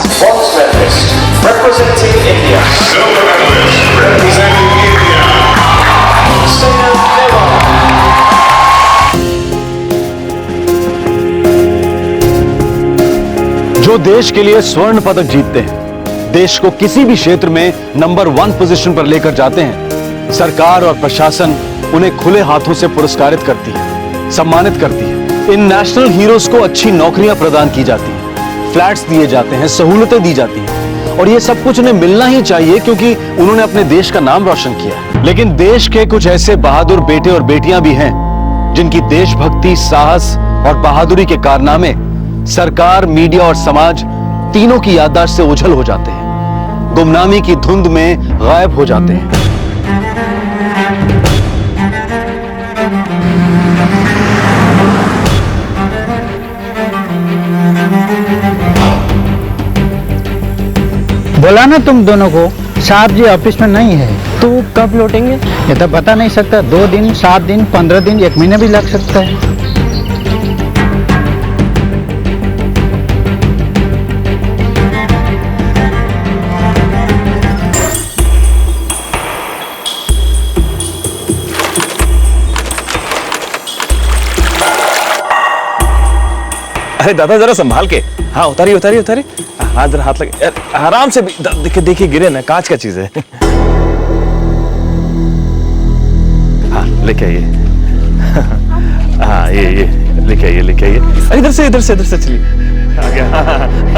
Bronze medalist representing India. Silver medalist representing India. Saina Nehwal. जो देश के लिए स्वर्ण पदक जीतते हैं, देश को किसी भी क्षेत्र में नंबर 1 पोजीशन पर लेकर जाते हैं, सरकार और प्रशासन उन्हें खुले हाथों से पुरस्कारित करती है, सम्मानित करती है। इन नेशनल हीरोज को अच्छी नौकरियां प्रदान की जाती हैं, फ्लैट्स दिए जाते हैं, सहूलतें दी जाती हैं और ये सब कुछ उन्हें मिलना ही चाहिए क्योंकि उन्होंने अपने देश का नाम रोशन किया है। लेकिन देश के कुछ ऐसे बहादुर बेटे और बेटियां भी हैं जिनकी देशभक्ति, साहस और बहादुरी के कारनामे सरकार, मीडिया और समाज तीनों की याददाश्त से ओझल हो जाते हैं, गुमनामी की धुंध में गायब हो जाते हैं। बोला ना तुम दोनों को, साहब जी ऑफिस में नहीं है। तो कब लौटेंगे ये तो बता नहीं सकता। 2 दिन, 7 दिन, 15 दिन, 1 महीना भी लग सकता है। अरे दादा जरा संभाल के। हाँ उतारिए उतारिए उतारिए। हाँ जरा हाथ लगे, आराम से। देखिए देखिए गिरे ना, कांच का चीज है। हाँ लेके आइए। हाँ ये लेके आइए लेके आइए। इधर से इधर से इधर से चलिए। आ गया,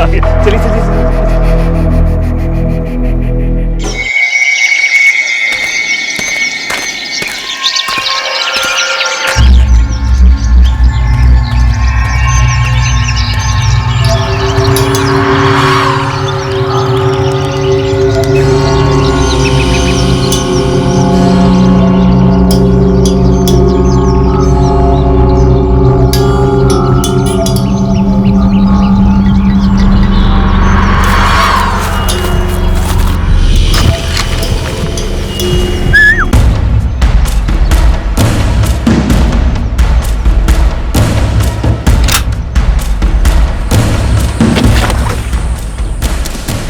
आ गया। चलिए चलिए।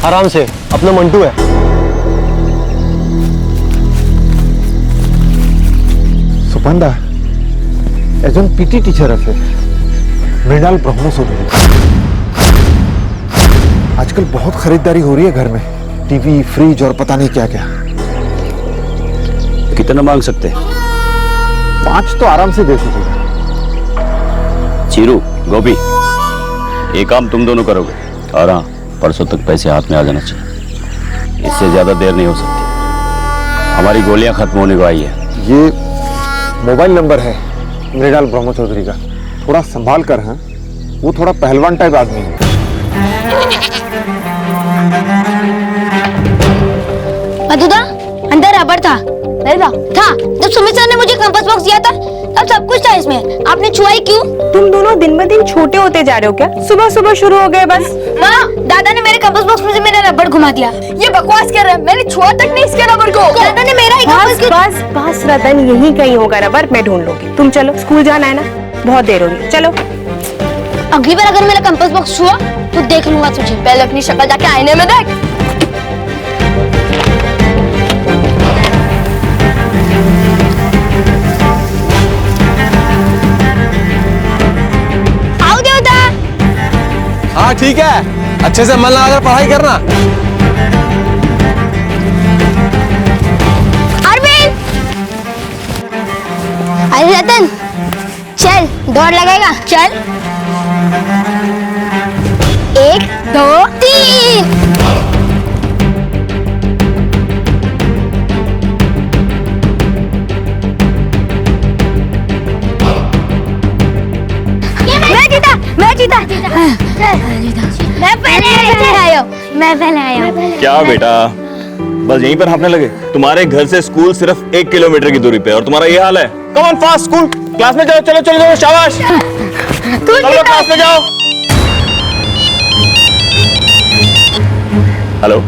आराम से, अपना मंटू है। सुपंदा एजन पीटी टीचर আছে मृणाल ब्रह्मचौधरी। आजकल बहुत खरीदारी हो रही है घर में, टीवी, फ्रिज और पता नहीं क्या क्या। कितना मांग सकते हैं? 5 तो आराम से दे सकूंगा। चीरू, गोपी, ये काम तुम दोनों करोगे और हाँ, परसों तक पैसे हाथ में आ जाना चाहिए। इससे ज्यादा देर नहीं हो सकती, हमारी गोलियां खत्म होने को आई है। ये मोबाइल नंबर है मृणाल ब्रह्मचौधरी का, थोड़ा संभाल कर। हाँ, वो थोड़ा पहलवान टाइप आदमी है। मधुदा, अंदर रबड़ था। था जब सुमित सर ने मुझे कंपास बॉक्स दिया था तब सब कुछ था इसमें। आपने छुआई क्यों? तुम दोनों दिन ब दिन छोटे होते जा रहे हो क्या? सुबह सुबह शुरू हो गए बस। माँ, दादा ने मेरे कंपास बॉक्स में से मेरा रबड़ घुमा दिया। ये बकवास कर रहा है, मैंने छुआ तक नहीं इसके रबड़ को। दादा ने मेरा ही बस बस रतन, यही कहीं होगा रबड़, मैं ढूंढ लूंगी। तुम चलो, स्कूल जाना है ना, बहुत देर हो रही है। चलो। अगली बार अगर मेरा कंपास बॉक्स छुआ तो देख लूंगा तुझे। पहले अपनी शक्ल जाके आईने में देख। हाँ ठीक है, अच्छे से मन लगाकर पढ़ाई करना। अरविंद, अरे रतन, चल दौड़ लगाएगा। चल, 1 2 3। मैं जीता। मैं पहले आया। क्या बेटा, बस यहीं पर हांफने लगे? तुम्हारे घर से स्कूल सिर्फ 1 किलोमीटर की दूरी पे और तुम्हारा ये हाल है। Come on fast, school class में जाओ। चलो चलो चलो, शाबाश। चलो क्लास में जाओ। Hello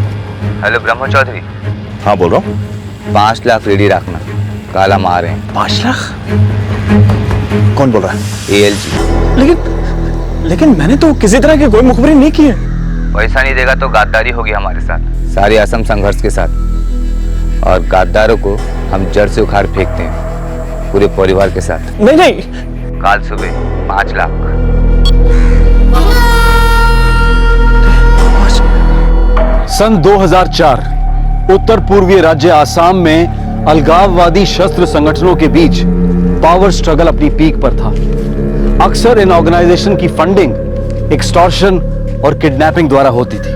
hello Brahmachaudhari. हाँ बोल रहा हूँ। 5 लाख रेडी रखना, काला मार रहे हैं। 5 लाख? कौन बोल रहा है? ALG। लेकिन मैंने तो किसी तरह की कोई मुखबरी नहीं की है। पैसा नहीं देगा तो गद्दारी होगी हमारे साथ, सारे असम संघर्ष के साथ। और गद्दारों को हम जड़ से उखाड़ फेंकते हैं, पूरे परिवार के साथ। नहीं नहीं, कल सुबह 5 लाख। सन 2004 उत्तर पूर्वीय राज्य आसाम में अलगाववादी शस्त्र संगठनों के बीच पावर स्ट्रगल अपनी पीक पर था। अक्सर इन ऑर्गेनाइजेशन की फंडिंग एक्सटॉर्शन और किडनैपिंग द्वारा होती थी।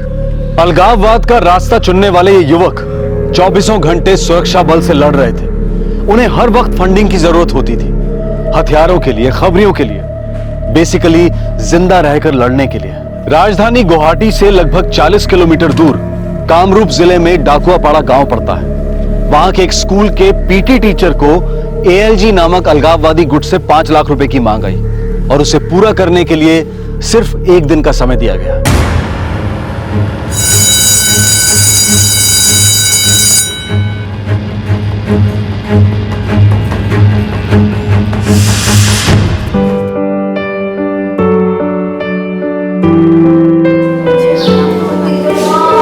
अलगाववाद का रास्ता चुनने वाले ये युवक 24 घंटे सुरक्षा बल से लड़ रहे थे। उन्हें हर वक्त फंडिंग की जरूरत होती थी, हथियारों के लिए, खबरियों के लिए, बेसिकली जिंदा रहकर लड़ने के लिए। राजधानी गुवाहाटी से लगभग 40 किलोमीटर दूर कामरूप जिले में डाकुआपाड़ा गांव पड़ता है। वहां के एक स्कूल के पीटी टीचर को एएलजी नामक अलगाववादी गुट से 5 लाख रुपए की मांग आई और उसे पूरा करने के लिए सिर्फ 1 दिन का समय दिया गया।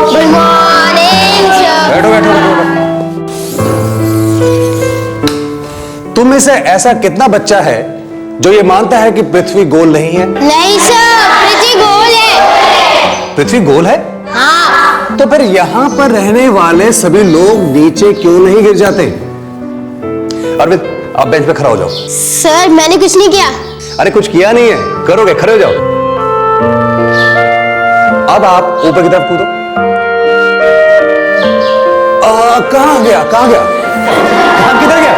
Good morning sir. बैठो बैठो बैठो। तुम में से ऐसा कितना बच्चा है जो ये मानता है कि पृथ्वी गोल नहीं है? नहीं सर, पृथ्वी गोल है। पृथ्वी गोल है? हाँ। तो फिर यहां पर रहने वाले सभी लोग नीचे क्यों नहीं गिर जाते? अरविंद, आप बेंच पे खड़ा हो जाओ। सर मैंने कुछ नहीं किया। अरे कुछ किया नहीं है, करोगे, खड़े हो जाओ। अब आप ऊपर की तरफ कूदो। कहां गया, कहां गया, किधर गया,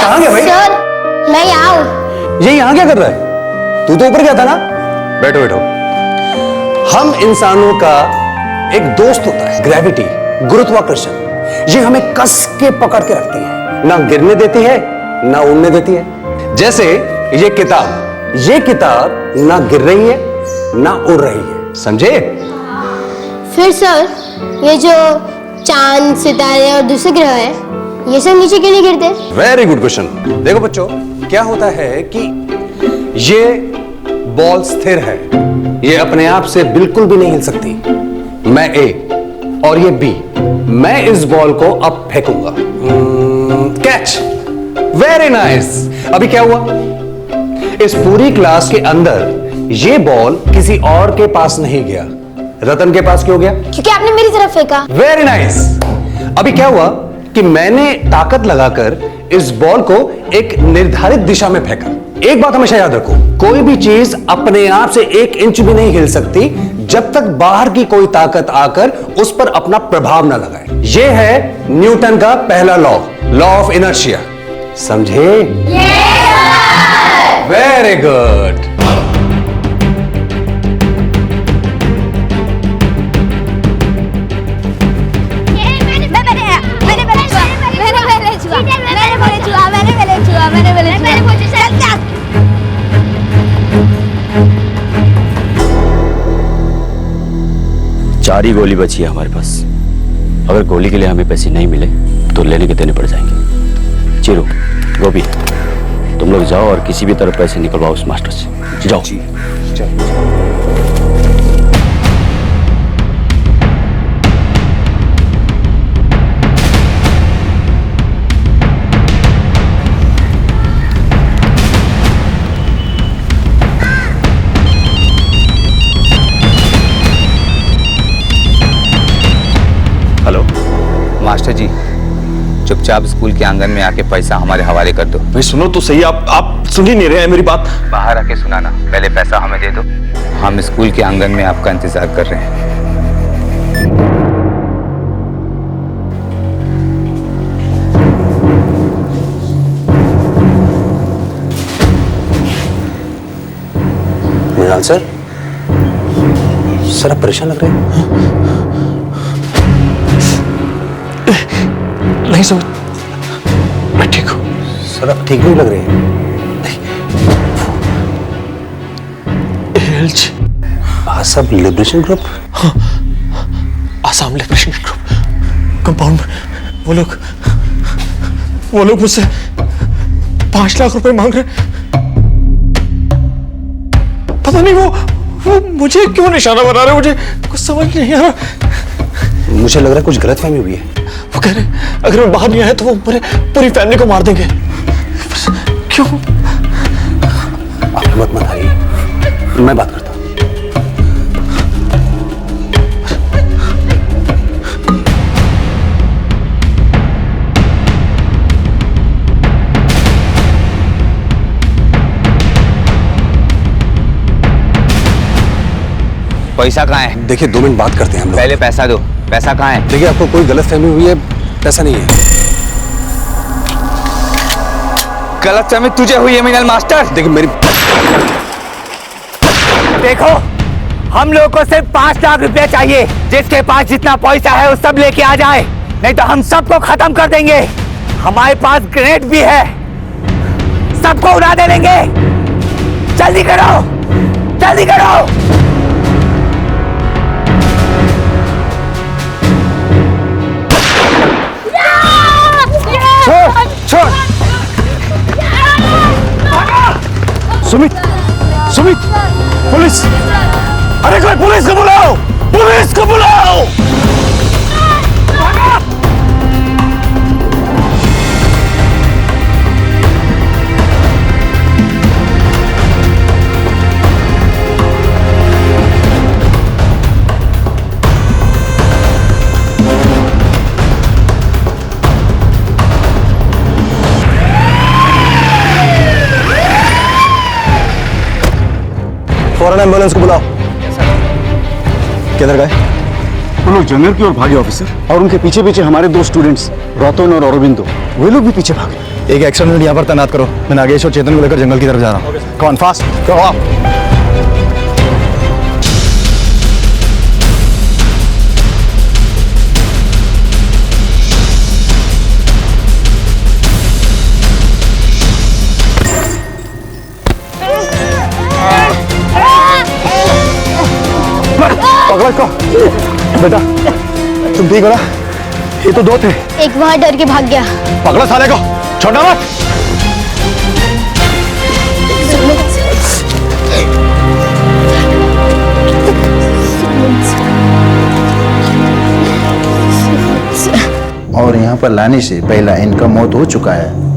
कहां गया भाई? सर मैं यहाँ हूँ। ये यहां क्या कर रहा है? तू तो ऊपर गया था ना। बैठो बैठो। हम इंसानों का एक दोस्त होता है ग्रेविटी, गुरुत्वाकर्षण। ये हमें कस के पकड़ के रखती है, ना गिरने देती है ना उड़ने देती है। जैसे ये किताब ना गिर रही है ना उड़ रही है, समझे? फिर सर ये जो चांद, सितारे और दूसरे ग्रह है, ये सब नीचे क्यों नहीं गिरते? Very good question. देखो बच्चों, क्या होता है कि ये बॉल स्थिर है, ये अपने आप से बिल्कुल भी नहीं हिल सकती। मैं ए और ये बी, मैं इस बॉल को अब फेंकूंगा। कैच। Very nice. अभी क्या हुआ? इस पूरी क्लास के अंदर ये बॉल किसी और के पास नहीं गया, रतन के पास क्यों गया? क्योंकि आपने मेरी तरफ फेंका। Very nice. अभी क्या हुआ कि मैंने ताकत लगाकर इस बॉल को एक निर्धारित दिशा में फेंका। एक बात हमेशा याद रखो, कोई भी चीज अपने आप से 1 इंच भी नहीं हिल सकती जब तक बाहर की कोई ताकत आकर उस पर अपना प्रभाव ना लगाए। यह है न्यूटन का पहला लॉ ऑफ इनर्शिया। समझे? Very good. चार ही गोली बची है हमारे पास। अगर गोली के लिए हमें पैसे नहीं मिले तो लेने के देने पड़ जाएंगे। चिरू, गोभी, तुम लोग जाओ और किसी भी तरह पैसे निकलवाओ उस मास्टर से। जाओ। हेलो मास्टर जी, चुपचाप स्कूल के आंगन में आके पैसा हमारे हवाले कर दो। भाई सुनो तो सही, आप सुन ही नहीं रहे हैं मेरी बात। बाहर आके सुनाना, पहले पैसा हमें दे दो। हम स्कूल के आंगन में आपका इंतजार कर रहे हैं। मृणाल सर, आप परेशान लग रहे हैं। नहीं सर, मैं ठीक हूँ। सर आप ठीक नहीं लग रहे हैं। Assam liberation group? हाँ, आसाम लिबरेशन ग्रुप कंपाउंड में वो लोग मुझसे 5 लाख रुपए मांग रहे। पता नहीं वो मुझे क्यों निशाना बना रहे? मुझे कुछ समझ नहीं आ रहा। मुझे लग रहा है कुछ गलतफहमी हुई है। वो कह रहे अगर मैं बाहर नहीं आया तो वो पूरी फैमिली को मार देंगे। क्यों? आप हिम्मत मत हारिए, मैं बात करता हूँ। पैसा कहाँ है? देखिए 2 मिनट बात करते हैं हम लोग। पहले पैसा दो। पैसा कहाँ है? देखिए आपको कोई गलतफहमी हुई है, पैसा नहीं है। गलतफहमी तुझे हुई है मिनल मास्टर। देखिए मेरी देखो, हम लोगों को सिर्फ 5 लाख रुपए चाहिए। जिसके पास जितना पैसा है वो सब लेके आ जाए, नहीं तो हम सबको खत्म कर देंगे। हमारे पास ग्रेनेड भी है, सबको उड़ा देंगे। जल्दी करो, जल्दी करो। छोड़। सुमित, सुमित, पुलिस! अरे कोई पुलिस को बुलाओ! पुलिस को बुलाओ! फौरन एम्बुलेंस को बुलाओ। किधर गए? वो लोग जंगल की ओर भागे ऑफिसर, और उनके पीछे पीछे हमारे 2 स्टूडेंट्स रतन और अरविंदो, वे लोग भी पीछे भागे। एक एक्शन यूनिट यहाँ पर तैनात करो। मैं नागेश और चेतन को लेकर जंगल की तरफ जा रहा हूँ। कौन फास्ट करो आप। पकड़ो इसको। बेटा तुम ठीक हो ना? ये तो 2 थे। एक वहां डर के भाग गया। पकड़ो साले को, छोड़ो मत। और यहाँ पर लाने से पहला इनका मौत हो चुका है।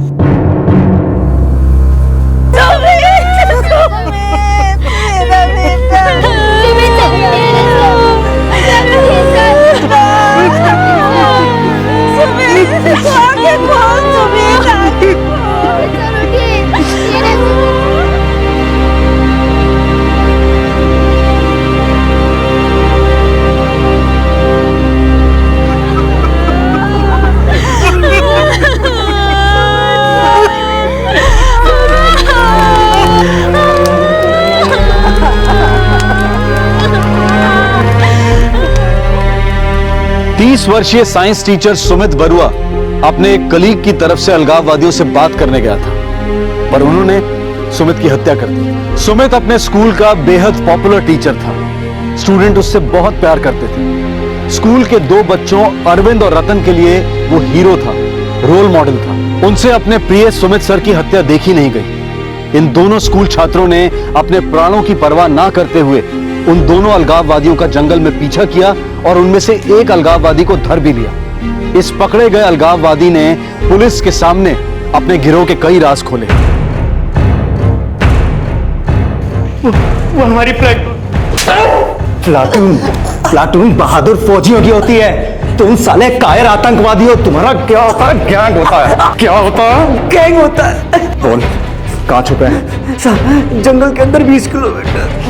वर्षीय साइंस टीचर सुमित बरुआ अपने एक कलीग की तरफ से अलगाववादियों से बात करने गया था, पर उन्होंने सुमित की हत्या कर दी। सुमित अपने स्कूल का बेहद पॉपुलर टीचर था। स्टूडेंट उससे बहुत प्यार करते थे। स्कूल के 2 बच्चों अरविंद और रतन के लिए वो हीरो था, रोल मॉडल था। उनसे अपने प्रिय सुमित सर की हत्या देखी नहीं गई। इन दोनों स्कूल छात्रों ने अपने प्राणों की परवाह ना करते हुए उन दोनों अलगाववादियों का जंगल में पीछा किया और उनमें से एक अलगाववादी को धर भी लिया। इस पकड़े गए अलगाववादी ने पुलिस के सामने अपने गिरोह के कई राज खोले। वो हमारी प्लाटून बहादुर फौजियों की होती है। तुम साले कायर आतंकवादी हो। तुम्हारा क्या होता है? गैंग होता है। क्या होता है? गैंग होता है। बोल, कहाँ छुपे हैं? जंगल के अंदर 20 किलोमीटर।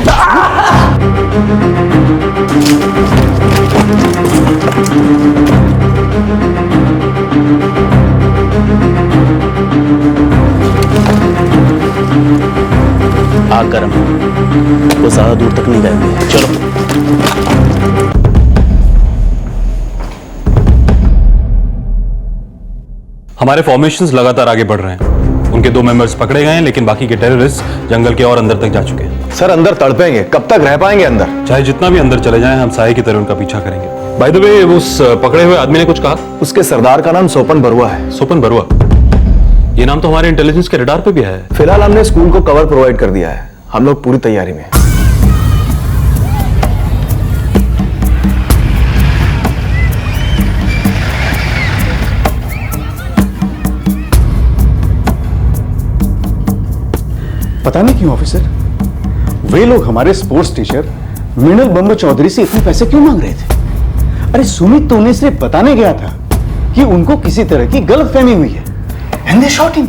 आग गर्म, वो ज्यादा दूर तक नहीं गए। चलो। हमारे फॉर्मेशंस लगातार आगे बढ़ रहे हैं। उनके 2 मेंबर्स पकड़े गए हैं, लेकिन बाकी के टेररिस्ट जंगल के और अंदर तक जा चुके हैं। सर अंदर तड़पेंगे, कब तक रह पाएंगे अंदर? चाहे जितना भी अंदर चले जाएं, हम साये की तरह उनका पीछा करेंगे। बाय द वे, उस पकड़े हुए आदमी ने कुछ कहा? उसके सरदार का नाम सोपन बरुआ है। सोपन बरुआ, ये नाम तो हमारे इंटेलिजेंस के रडार पे भी है। फिलहाल हमने स्कूल को कवर प्रोवाइड कर दिया है। हम लोग पूरी तैयारी में। पता नहीं क्यों ऑफिसर, वे लोग हमारे स्पोर्ट्स टीचर मृणाल बंदो चौधरी से इतने पैसे क्यों मांग रहे थे? अरे सुमित तो उन्हें सिर्फ बताने गया था कि उनको किसी तरह की गलतफहमी हुई है। एंड दे शॉट हिम,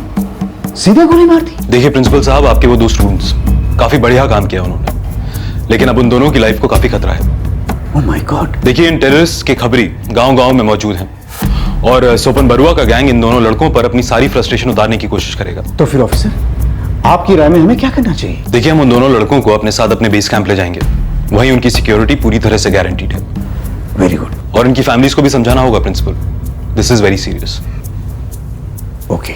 सीधे गोली मार दी। देखिए प्रिंसिपल साहब, आपके वो दो स्टूडेंट्स काफी बढ़िया काम किया उन्होंने, लेकिन अब उन दोनों की लाइफ को काफी खतरा है। Oh my God. देखिए, इन टेररिस्ट के खबरी गांव-गांव में मौजूद हैं और सोपन बरुआ का गैंग इन दोनों लड़कों पर अपनी सारी फ्रस्ट्रेशन उतारने की कोशिश करेगा। तो फिर ऑफिसर, आपकी राय में हमें क्या करना चाहिए? देखिए, हम उन दोनों लड़कों को अपने साथ अपने बेस कैंप ले जाएंगे, वहीं उनकी सिक्योरिटी पूरी तरह से गारंटीड है। Very good. और इनकी फैमिलीज को भी समझाना होगा principal, this is very serious. Okay.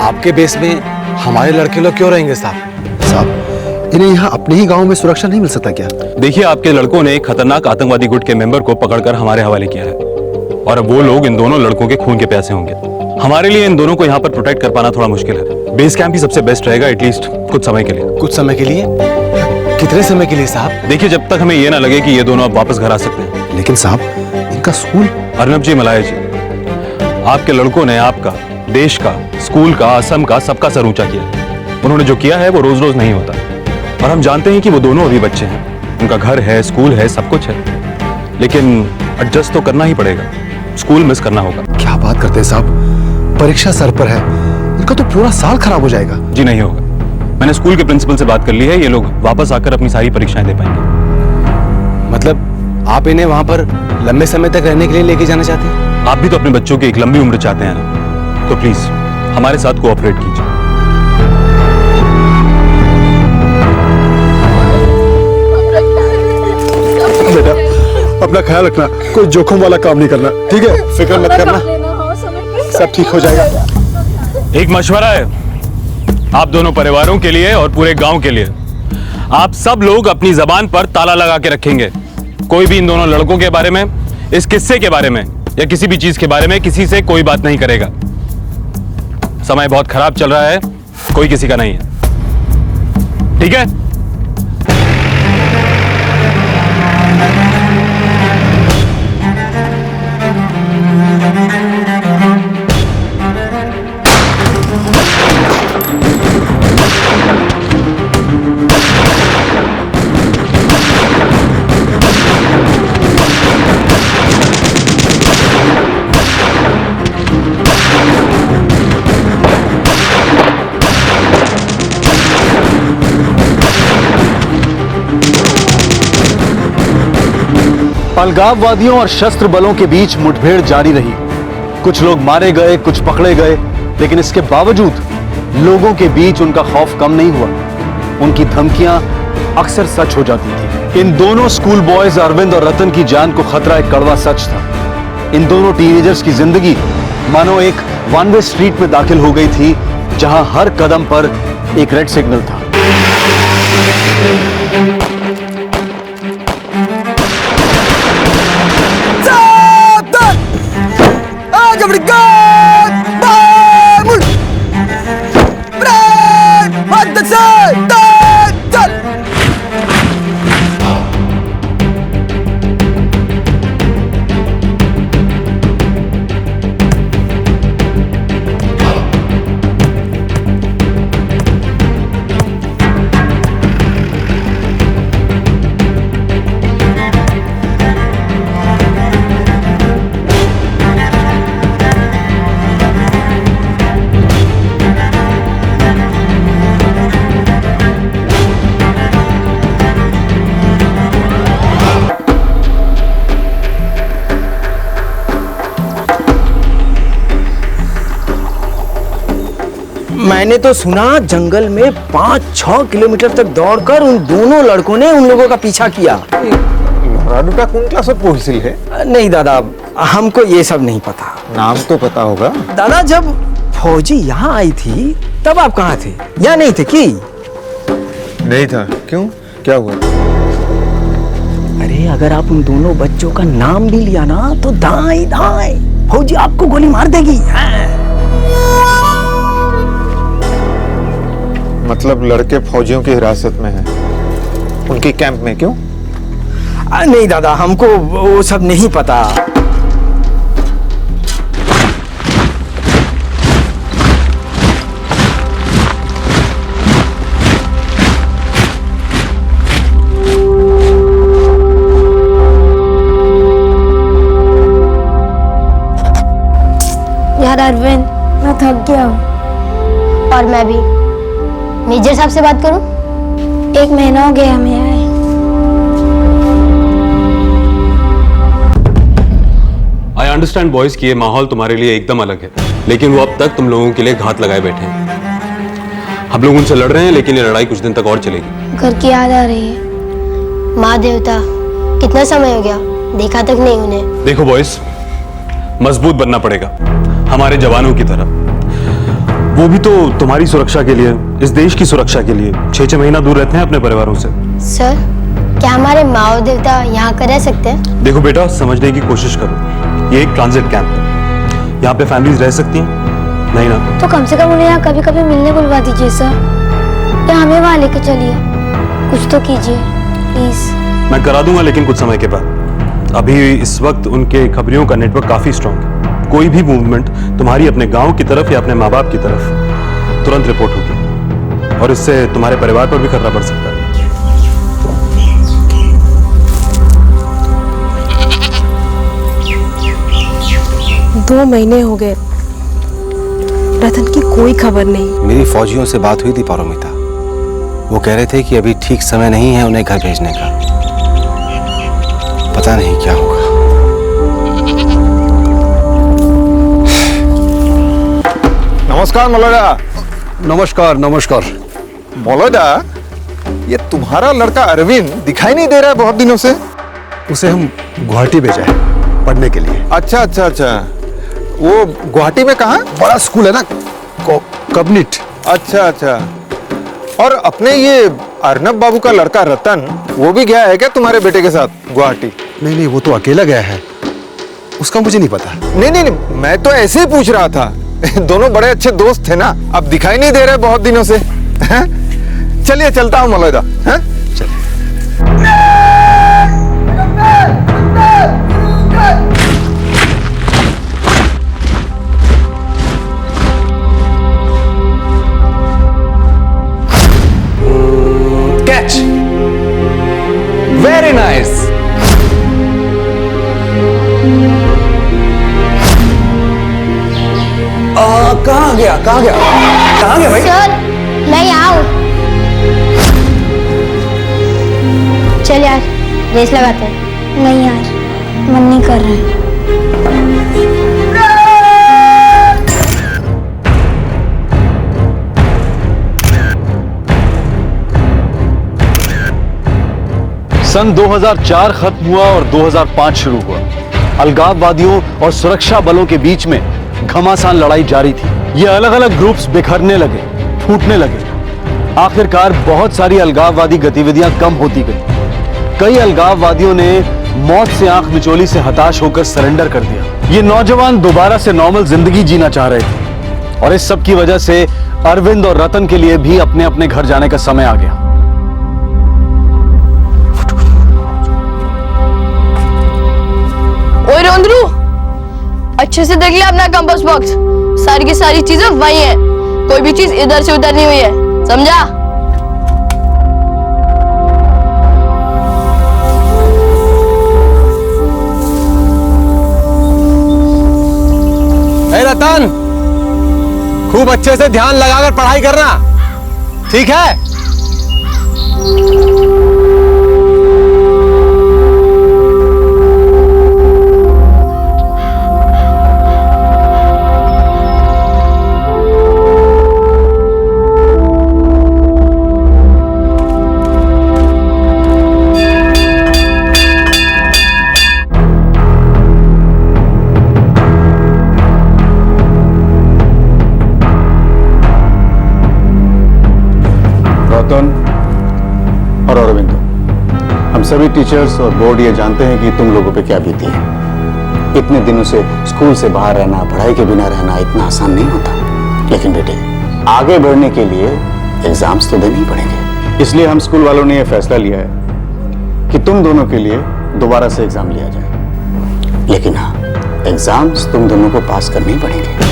आपके बेस में हमारे लड़के लोग क्यों रहेंगे साहब? इन्हें यहाँ अपने ही गांव में सुरक्षा नहीं मिल सकता क्या? देखिए, आपके लड़कों ने एक खतरनाक आतंकवादी गुट के मेंबर को पकड़कर हमारे हवाले किया है और अब वो लोग इन दोनों लड़कों के खून के प्यासे होंगे। हमारे लिए इन दोनों को यहाँ पर प्रोटेक्ट कर पाना थोड़ा मुश्किल है। बेस कैंप ही सबसे बेस्ट रहेगा, एटलीस्ट कुछ समय के लिए। कुछ समय के लिए? कितने समय के लिए साहब? देखिए, जब तक हमें ये ना लगे कि ये दोनों अब वापस घर आ सकते हैं। लेकिन साहब, इनका स्कूल? अर्नब जी, मलाया जी, आपके लड़कों ने आपका, देश का, स्कूल का, असम का सबका सर ऊंचा किया। उन्होंने जो किया है वो रोज रोज नहीं होता और हम जानते हैं कि वो दोनों अभी बच्चे हैं, उनका घर है, स्कूल है, सब कुछ है, लेकिन एडजस्ट तो करना ही पड़ेगा। स्कूल मिस करना होगा। क्या बात करते हैं साहब, परीक्षा सर पर है, इनका तो पूरा साल खराब हो जाएगा। जी नहीं होगा, मैंने स्कूल के प्रिंसिपल से बात कर ली है, ये लोग वापस आकर अपनी सारी परीक्षाएं दे पाएंगे। मतलब आप इन्हें वहां पर लंबे समय तक रहने के लिए लेके जाना चाहते हैं? आप भी तो अपने बच्चों की एक लंबी उम्र चाहते हैं ना, तो प्लीज हमारे साथ कोऑपरेट कीजिए। बेटा, अपना ख्याल रखना, कोई जोखिम वाला काम नहीं करना, ठीक है? फिक्र मत करना, सब ठीक हो जाएगा। एक मशवरा है आप दोनों परिवारों के लिए और पूरे गांव के लिए, आप सब लोग अपनी जबान पर ताला लगा के रखेंगे। कोई भी इन दोनों लड़कों के बारे में, इस किस्से के बारे में या किसी भी चीज के बारे में किसी से कोई बात नहीं करेगा। समय बहुत खराब चल रहा है, कोई किसी का नहीं है, ठीक है? अलगाववादियों और शस्त्र बलों के बीच मुठभेड़ जारी रही। कुछ लोग मारे गए, कुछ पकड़े गए, लेकिन इसके बावजूद लोगों के बीच उनका खौफ कम नहीं हुआ। उनकी धमकियां अक्सर सच हो जाती थी। इन दोनों स्कूल बॉयज अरविंद और रतन की जान को खतरा एक कड़वा सच था। इन दोनों टीनेजर्स की जिंदगी मानो एक वन वे स्ट्रीट में दाखिल हो गई थी, जहां हर कदम पर एक रेड सिग्नल था। मैंने तो सुना जंगल में 5-6 किलोमीटर तक दौड़कर उन दोनों लड़कों ने उन लोगों का पीछा किया। का कौन क्लास पहुंचिल है? नहीं दादा, हमको ये सब नहीं पता। नाम तो पता होगा दादा, जब फौजी यहाँ आई थी तब आप कहाँ थे? या नहीं थे कि? नहीं था। क्यों, क्या हुआ? अरे अगर आप उन दोनों बच्चों का नाम भी लिया ना तो दाएं दाएं फौजी आपको गोली मार देगी। मतलब लड़के फौजियों की हिरासत में हैं, उनके कैंप में? क्यों? नहीं दादा, हमको वो सब नहीं पता। अरविंद, मैं थक गया हूँ। और मैं भी। मेजर साहब से बात करूँ? 1 महीना हो गया हमें आए। आई अंडरस्टैंड बॉयज कि ये माहौल तुम्हारे लिए एकदम अलग है, लेकिन वो अब तक तुम लोगों के लिए घात लगाए बैठे हैं। हम लोग उनसे लड़ रहे हैं, लेकिन ये लड़ाई कुछ दिन तक और चलेगी। घर की याद आ रही है। माँ देवता, कितना समय हो गया, देखा तक नहीं उन्हें। देखो बॉयज, मजबूत बनना पड़ेगा हमारे जवानों की तरह। वो भी तो तुम्हारी सुरक्षा के लिए, इस देश की सुरक्षा के लिए 6-6 महीना दूर रहते हैं अपने परिवारों से। सर, क्या हमारे माँ देवता यहाँ कर रह सकते हैं? देखो बेटा, समझने की कोशिश करो। ये एक ट्रांजिट कैंप है, यहाँ पे फैमिलीज रह सकती हैं? नहीं ना? तो कम से कम उन्हें यहाँ कभी कभी मिलने बुलवा दीजिए सर, या हमें वहाँ लेके चलिए। कुछ तो कीजिए प्लीज। मैं करा दूंगा, लेकिन कुछ समय के बाद। अभी इस वक्त उनके खबरियों का नेटवर्क काफी स्ट्रांग है। कोई भी मूवमेंट तुम्हारी अपने गांव की तरफ या अपने माँ बाप की तरफ तुरंत रिपोर्ट होगी, और इससे तुम्हारे परिवार पर भी खतरा पड़ सकता है। 2 महीने हो गए, रतन की कोई खबर नहीं। मेरी फौजियों से बात हुई थी पारोमिता, वो कह रहे थे कि अभी ठीक समय नहीं है उन्हें घर भेजने का। पता नहीं क्या होगा। नमस्कार मलोदा। नमस्कार नमस्कार। मलोदा, ये तुम्हारा लड़का अरविंद दिखाई नहीं दे रहा है बहुत दिनों से। उसे हम गुवाहाटी भेजा है पढ़ने के लिए। अच्छा अच्छा अच्छा, वो गुवाहाटी में कहाँ? बड़ा स्कूल है ना, कब्निट। अच्छा अच्छा। और अपने ये अर्नब बाबू का लड़का रतन, वो भी गया है क्या तुम्हारे बेटे के साथ गुवाहाटी? नहीं नहीं, वो तो अकेला गया है, उसका मुझे नहीं पता। नहीं नहीं नहीं, मैं तो ऐसे ही पूछ रहा था। दोनों बड़े अच्छे दोस्त थे ना, अब दिखाई नहीं दे रहे बहुत दिनों से। चलिए चलता हूँ मलोदा। Catch, very nice. कहाँ गया भाई? सर, मैं यहाँ हूँ। चल यार, रेस लगाते हैं। नहीं यार, मन नहीं कर रहा है। सन 2004 खत्म हुआ और 2005 शुरू हुआ। अलगाववादियों और सुरक्षा बलों के बीच में घमासान लड़ाई जारी थी। ये अलग अलग ग्रुप्स बिखरने लगे, फूटने लगे। आखिरकार बहुत सारी अलगाववादी गतिविधियां कम होती गई। कई अलगाववादियों ने मौत से आंख मिचोली से हताश होकर सरेंडर कर दिया। ये नौजवान दोबारा से नॉर्मल जिंदगी जीना चाह रहे थे, और इस सब की वजह से अरविंद और रतन के लिए भी अपने अपने घर जाने का समय आ गया। ओए रोंदरू, अच्छे से देख लिया अपना कंपास बॉक्स। सारी की सारी चीजें वही हैं, कोई भी चीज इधर से उधर नहीं हुई है, समझा? ए रतन, खूब अच्छे से ध्यान लगाकर पढ़ाई करना, ठीक है? और अरविंदो, हम सभी टीचर्स और बोर्ड ये जानते हैं कि तुम लोगों पे क्या बीती है। इतने दिनों से स्कूल से बाहर रहना, पढ़ाई के बिना रहना इतना आसान नहीं होता। लेकिन बेटे, आगे बढ़ने के लिए एग्जाम्स तो देने ही पड़ेंगे। इसलिए हम स्कूल वालों ने यह फैसला लिया है कि तुम दोनों के लिए दोबारा से एग्जाम लिया जाए। लेकिन हाँ, एग्जाम्स तुम दोनों को पास करने ही पड़ेंगे।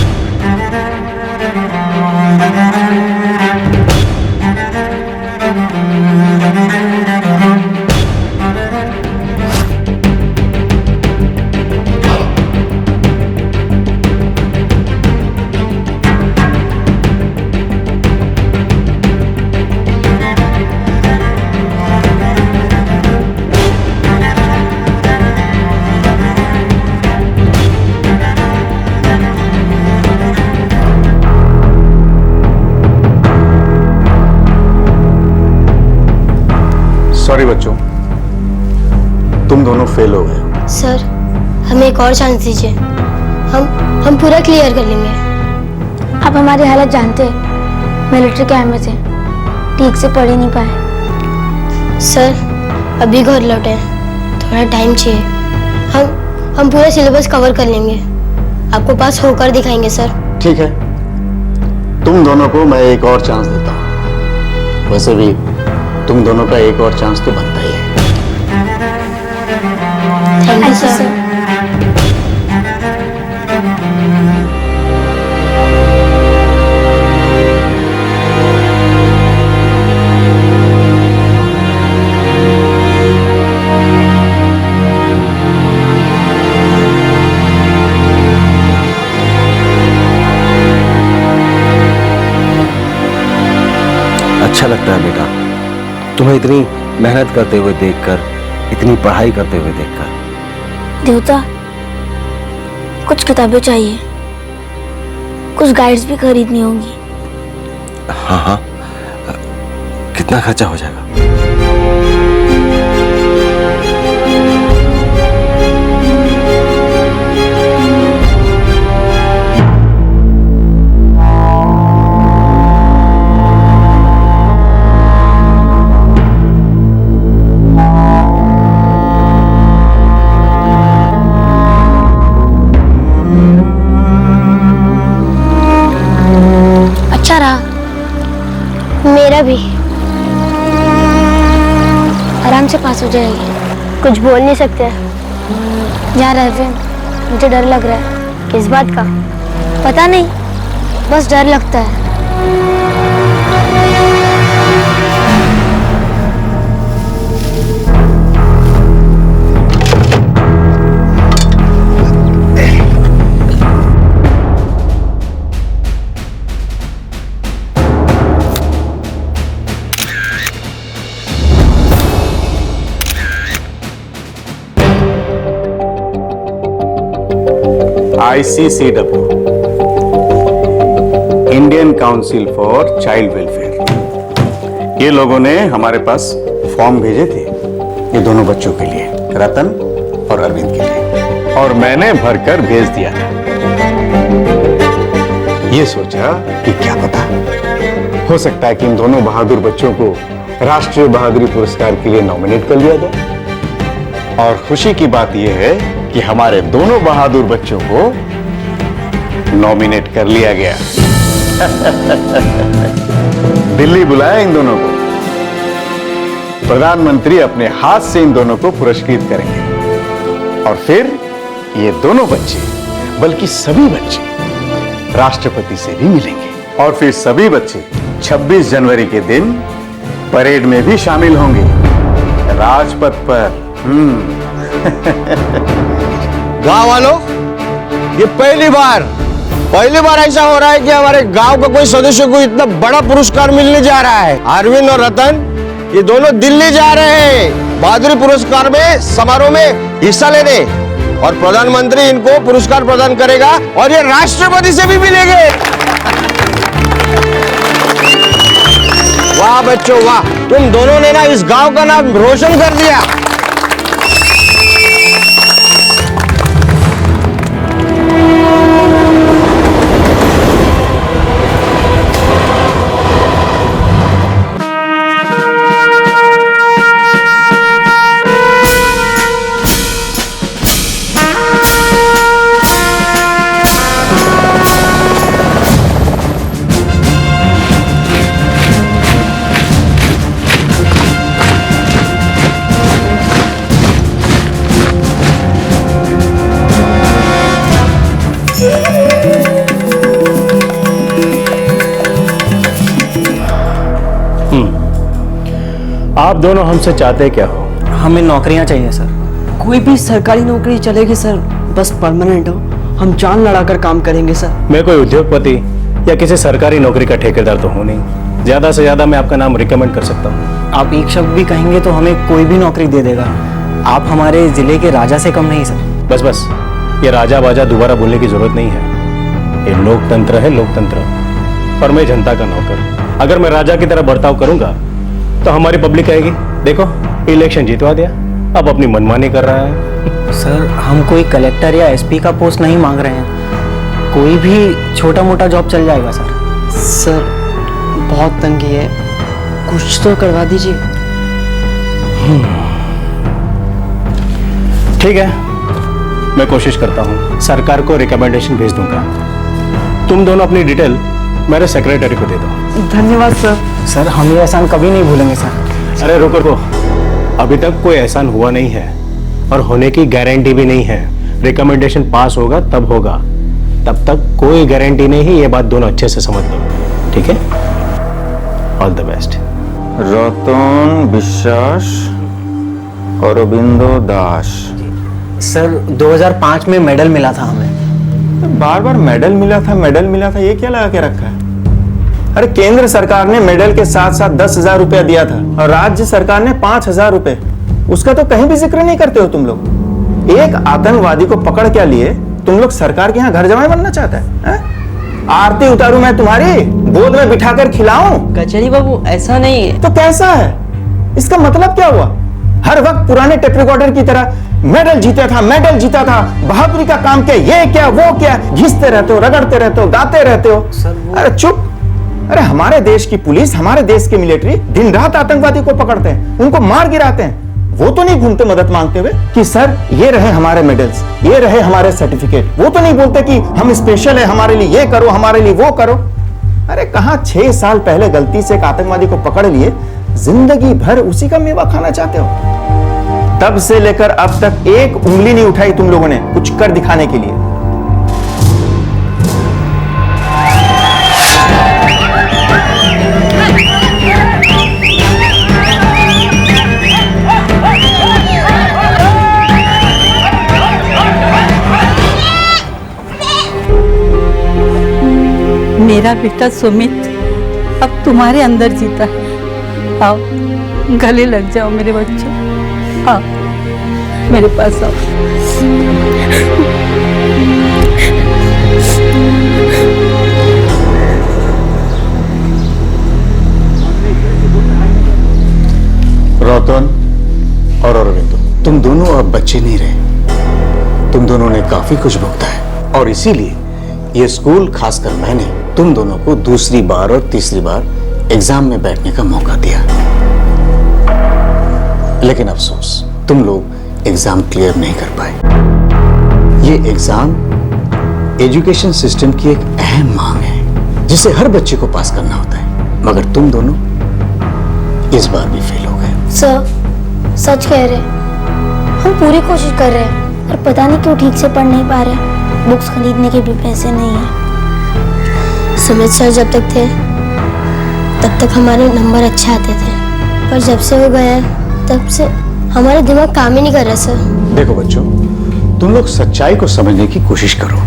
सॉरी बच्चों, तुम दोनों फेल हो गए। सर हमें एक और चांस दीजिए, हम पूरा क्लियर कर लेंगे। आप हमारी हालत जानते हैं, मिलिट्री कैंप में थे, ठीक से पढ़ ही नहीं पाए। सर अभी घर लौटे, थोड़ा टाइम चाहिए। हम पूरा सिलेबस कवर कर लेंगे, आपको पास होकर दिखाएंगे सर। ठीक है, तुम दोनों को मैं एक और चांस देता हूँ। वैसे भी तुम दोनों का एक और चांस तो बनता ही है। Thank you sir. अच्छा लगता है बेटा तुम्हें इतनी मेहनत करते हुए देखकर, इतनी पढ़ाई करते हुए देखकर। देवता कुछ किताबें चाहिए, कुछ गाइड्स भी खरीदनी होंगी। हाँ हाँ, कितना खर्चा हो जाएगा? अच्छा रहा, मेरा भी आराम से पास हो जाएगी। कुछ बोल नहीं सकते यार, मुझे डर लग रहा है। किस बात का? पता नहीं, बस डर लगता है। ICCW, Indian council for child welfare, ये लोगों ने हमारे पास फॉर्म भेजे थे ये दोनों बच्चों के लिए, रतन और अरविंद के लिए, और मैंने भरकर भेज दिया था। ये सोचा कि क्या पता, हो सकता है कि इन दोनों बहादुर बच्चों को राष्ट्रीय बहादुरी पुरस्कार के लिए नॉमिनेट कर लिया जाए। और खुशी की बात यह है कि हमारे दोनों बहादुर बच्चों को नॉमिनेट कर लिया गया। दिल्ली बुलाया इन दोनों को, प्रधानमंत्री अपने हाथ से इन दोनों को पुरस्कृत करेंगे, और फिर ये दोनों बच्चे, बल्कि सभी बच्चे राष्ट्रपति से भी मिलेंगे, और फिर सभी बच्चे 26 जनवरी के दिन परेड में भी शामिल होंगे, राजपथ पर। गांव वालों, ये पहली बार ऐसा हो रहा है कि हमारे गांव का कोई सदस्य को इतना बड़ा पुरस्कार मिलने जा रहा है। अरविंद और रतन ये दोनों दिल्ली जा रहे हैं बहादुरी पुरस्कार में समारोह में हिस्सा लेने, और प्रधानमंत्री इनको पुरस्कार प्रदान करेगा और ये राष्ट्रपति से भी मिलेंगे। वाह बच्चों वाह, तुम दोनों ने ना इस गांव का नाम रोशन कर दिया। आप दोनों हमसे चाहते क्या हो? हमें नौकरियां चाहिए सर, कोई भी सरकारी नौकरी चलेगी सर, बस परमानेंट हो। हम जान लड़ाकर काम करेंगे सर। मैं कोई उद्योगपति या किसी सरकारी नौकरी का ठेकेदार तो हूँ नहीं, ज्यादा से ज्यादा मैं आपका नाम रिकमेंड कर सकता हूँ। आप एक शब्द भी कहेंगे तो हमें कोई भी नौकरी दे देगा। आप हमारे जिले के राजा से कम नहीं सर। बस बस, ये राजा बाजा दोबारा बोलने की जरूरत नहीं है। ये लोकतंत्र है, लोकतंत्र, और मैं जनता का नौकर। अगर मैं राजा की तरह बर्ताव करूंगा तो हमारी पब्लिक कहेगी देखो इलेक्शन जितवा दिया, अब अपनी मनमानी कर रहा है। सर हम कोई कलेक्टर या एसपी का पोस्ट नहीं मांग रहे हैं, कोई भी छोटा मोटा जॉब चल जाएगा सर। सर बहुत तंगी है, कुछ तो करवा दीजिए। ठीक है, मैं कोशिश करता हूँ, सरकार को रिकमेंडेशन भेज दूंगा। तुम दोनों अपनी डिटेल मेरे सेक्रेटरी को दे दो। धन्यवाद सर। सर हम ये एहसान कभी नहीं भूलेंगे सर। अरे रुको रुको, अभी तक कोई एहसान हुआ नहीं है और होने की गारंटी भी नहीं है। रिकमेंडेशन पास होगा तब होगा, तब तक कोई गारंटी नहीं है। ये बात दोनों अच्छे से समझ लो, ठीक है? All the best. रतन विश्वास, अरविंदो दास। सर 2005 में मेडल मिला था हमें। बार बार मेडल मिला था, ये क्या लगा के रखा है? अरे केंद्र सरकार ने मेडल के साथ साथ 10,000 रुपया दिया था और राज्य सरकार ने 5,000 रुपए। उसका तो कहीं भी जिक्र नहीं करते हो तुम लोग। एक आतंकवादी को पकड़ क्या लिए तुम लोग सरकार के यहाँ घर जमाई बनना चाहता है? आरती उतारू मैं तुम्हारी, गोद में बिठाकर खिलाऊं? कचहरी बाबू ऐसा नहीं है। तो कैसा है? इसका मतलब क्या हुआ? हर वक्त पुराने टेप रिकॉर्डर की तरह मेडल जीता था, बहादुरी का काम क्या, ये क्या वो क्या, घिसते रहते हो, रगड़ते रहते हो, गाते रहते हो। अरे चुप। अरे हमारे देश की पुलिस, हमारे देश की मिलिट्री दिन रात आतंकवादी को पकड़ते हैं, उनको मार गिराते हैं। वो तो नहीं घूमते मदद मांगते हुए कि सर ये रहे हमारे मेडल्स, ये रहे हमारे सर्टिफिकेट। वो तो नहीं बोलते कि हम स्पेशल है, हमारे लिए ये करो, हमारे लिए वो करो। अरे कहां 6 साल पहले गलती से एक आतंकवादी को पकड़ लिए, जिंदगी भर उसी का मेवा खाना चाहते हो? तब से लेकर अब तक एक उंगली नहीं उठाई तुम लोगों ने कुछ कर दिखाने के लिए। मेरा बेटा सुमित अब तुम्हारे अंदर जीता है। आओ गले लग जाओ मेरे बच्चों, आओ मेरे पास आओ। रतन और अरविंदो, तुम दोनों अब बच्चे नहीं रहे। तुम दोनों ने काफी कुछ भुगता है और इसीलिए ये स्कूल, खासकर मैंने तुम दोनों को दूसरी बार और तीसरी बार एग्जाम में बैठने का मौका दिया। लेकिन अफसोस, तुम लोग एग्जाम क्लियर नहीं कर पाए। ये एग्जाम एजुकेशन सिस्टम की एक अहम मांग है जिसे हर बच्चे को पास करना होता है, मगर तुम दोनों इस बार भी फेल हो गए। सर सच कह रहे, हम पूरी कोशिश कर रहे हैं पर पता नहीं क्यों ठीक से पढ़ नहीं पा रहे। बुक्स खरीदने के भी पैसे नहीं है। सुमित सर जब तक थे तब तक हमारे नंबर अच्छे आते थे, पर जब से हो गया तब से हमारा दिमाग काम ही नहीं कर रहा सर। देखो बच्चों, तुम लोग सच्चाई को समझने की कोशिश करो,